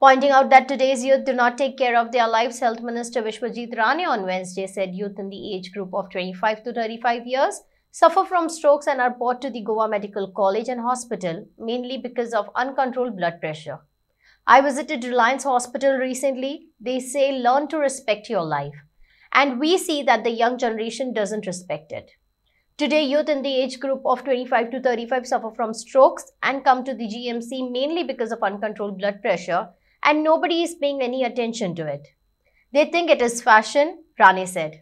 Pointing out that today's youth do not take care of their lives, Health Minister Vishwajit Rane on Wednesday said youth in the age group of 25 to 35 years suffer from strokes and are brought to the Goa Medical College and Hospital mainly because of uncontrolled blood pressure. I visited Reliance Hospital recently. They say learn to respect your life. And we see that the young generation doesn't respect it. Today, youth in the age group of 25 to 35 suffer from strokes and come to the GMC mainly because of uncontrolled blood pressure, and nobody is paying any attention to it. They think it is fashion, Rane said.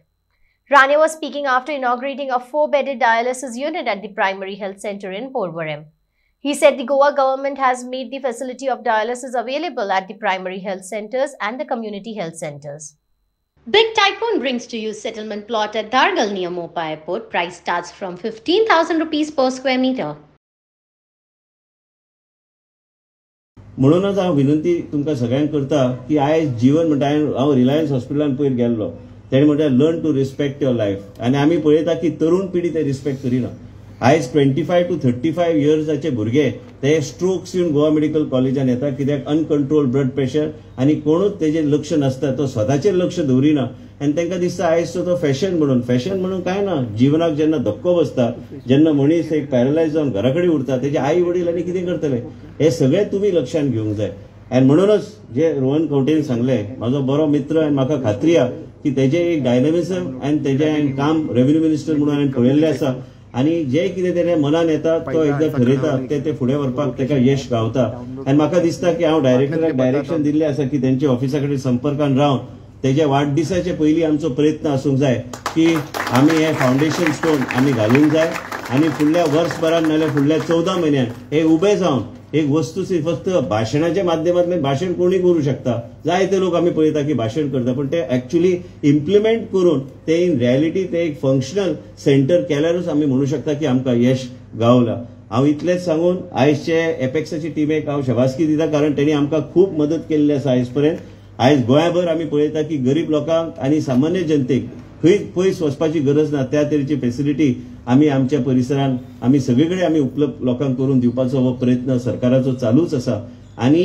Rane was speaking after inaugurating a 4-bedded dialysis unit at the Primary Health Center in Porvorim. He said the Goa government has made the facility of dialysis available at the primary health centers and the community health centers. Big Tycoon brings to you settlement plot at Dargal near Mopa Airport. Price starts from 15,000 rupees per square meter. म्हणूनच हांव विनंती तुमकां सगळ्यांक करता की आयज जीवन म्हणटा हांव रिलायन्स हॉस्पिटलान पयर गेल्लो तेणे म्हणटा learn to respect your life आनी आमी पळयता की तरुण पिढी ते रिस्पेक्ट करिना. आयज 25 to 35 इयर्साचे भुरगे ते स्ट्रोक्स येवन गोवा मेडिकल कॉलेजान येता कित्याक अनकंट्रोल ब्लड प्रेशर आनी कोणूच तेजेर लक्ष नासता, तो स्वताचेर लक्ष दवरिना आनी तांकां दिसता आयजचो तो फॅशन म्हणून काय ना. जिवनाक जेन्ना धक्को बसता, जेन्ना मनीस एक पॅरलायज जावन घरा कडेन उरता, तेजे आई वडील आनी कितें करतले हे सगळे तुमी लक्षांत घेवंक जाय. आनी म्हणूनच जे रोहन खंवटेन सांगले, म्हाजो बरो मित्र आनी म्हाका खात्री आहा की तेजे एक डायनॅमिझम आनी तेजें काम रेव्हेन्यू मिनिस्टर म्हणून हांवें पळयल्लें आसा आनी जे कितें तेणे मनान येता तो एकदां ठरयता ते फुडें व्हरपाक ताका यश गावता. आनी म्हाका दिसता की हांव डायरेक्टराक डायरेक्शन दिल्लें आसा की तेंच्या ऑफिसा कडेन संपर्कान रावन तेज्या वाडदिसाचे पयलीं आमचो प्रयत्न आसूंक जाय की आमी हे फावंडेशन स्टोन आमी घालूंक जाय आनी फुडल्या वर्सभरान नाल्यार फुडल्या 14 म्हयन्यान हे उबे जावन एक वस्तुस्थिती फक्त भाशणाच्या माध्यमांतल्यान भाशण कोणी करू शकता. जायते लोक आमी पळयता की भाशण करता, पण ते एक्चुअली इम्प्लिमेंट करून ते इन रियलिटी ते एक फंक्शनल सेंटर केल्यारूच आमी म्हणू शकता की आमकां यश गावला. हांव इतलेंच सांगून आयजचे एपेक्साची टिमेक हांव शबासकी दिता, कारण तेणी आमकां खूब मदत केल्ली आसा आयज पर्यंत. आयज गोंयभर आमी पळयता की गरीब लोकांक आनी सामान्य जनतेक खंय पयस वचपाची गरज ना त्या तरेची फेसिलिटी आमी आमच्या परिसरान आमी सगळीकडे आमी उपलब्ध लोकांक करून दिवपाचो हो प्रयत्न सरकाराचो चालूच आसा. आनी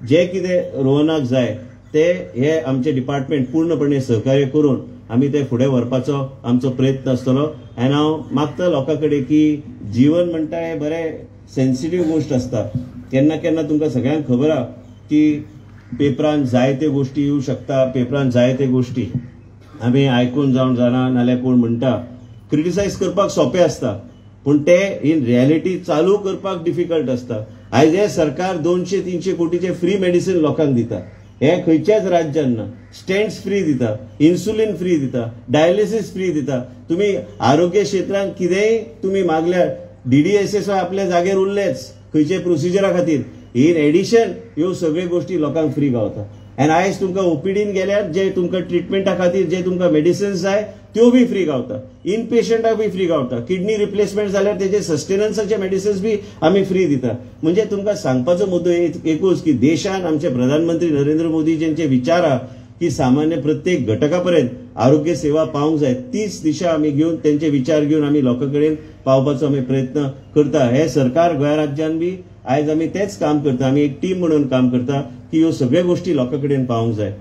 जे कितें रोहनाक जाय ते हे आमचे डिपार्टमेंट पूर्णपणे सहकार्य करून आमी ते फुडें व्हरपाचो आमचो प्रयत्न आसतलो. आनी हांव मागता लोकां कडेन की जीवन म्हणटा हे बरें सेन्सिटीव गोश्ट आसता. केन्ना केन्ना तुमकां सगळ्यांक खबर आहा की पेपरान जायते गोश्टी येवं शकता, पेपरान जायते गोश्टी आमी आयकून जावन जाणा नाल्यार कोण म्हणटा क्रिटिसायज करपाक सोंपें आसता, पूण ते इन रियलिटी चालू करपाक डिफिकल्ट आसता. आयज हे सरकार 200-300 कोटीचे फ्री मेडिसीन लोकांक दिता. हे खंयच्याच राज्यान ना. स्टेंट्स फ्री दिता, इन्सुलीन फ्री दिता, डायलिसीस फ्री दिता. तुम्ही आरोग्य क्षेत्रांत कितेंय तुम्ही मागल्यार DDSS आपल्या जागेर उरलेच खंयचे प्रोसिजरा खातीर. इन एडिशन ह्यो सगळ्यो गोश्टी लोकांक फ्री गावता. आनी आयज तुमकां ओपीडीन गेल्यार जे तुमकां ट्रिटमेंटा खातीर जे तुमकां मेडिसिन्स जाय त्यो बी फ्री गावता. इन पेशंटाक बी फ्री गावता. किडनी रिप्लेसमेंट जाल्यार तेजे सस्टेनन्साचे मेडिसिन्स बी आमी फ्री दिता. म्हणजे तुमकां सांगपाचो मुद्दो एकूच की देशान आमचे प्रधानमंत्री नरेंद्र मोदी जेंचे विचार आहा की सामान्य प्रत्येक घटकापर्यंत आरोग्य सेवा पावंक जाय, तीच दिशा आमी घेवन तेंचे विचार घेवन आमी लोकां कडेन पावपाचो आमी प्रयत्न करता. हे सरकार गोंय राज्यान बी आयज आमी तेच काम करता. आमी एक टीम म्हणून काम करता की ह्यो सगळ्यो गोश्टी लोकां कडेन पावंक जाय.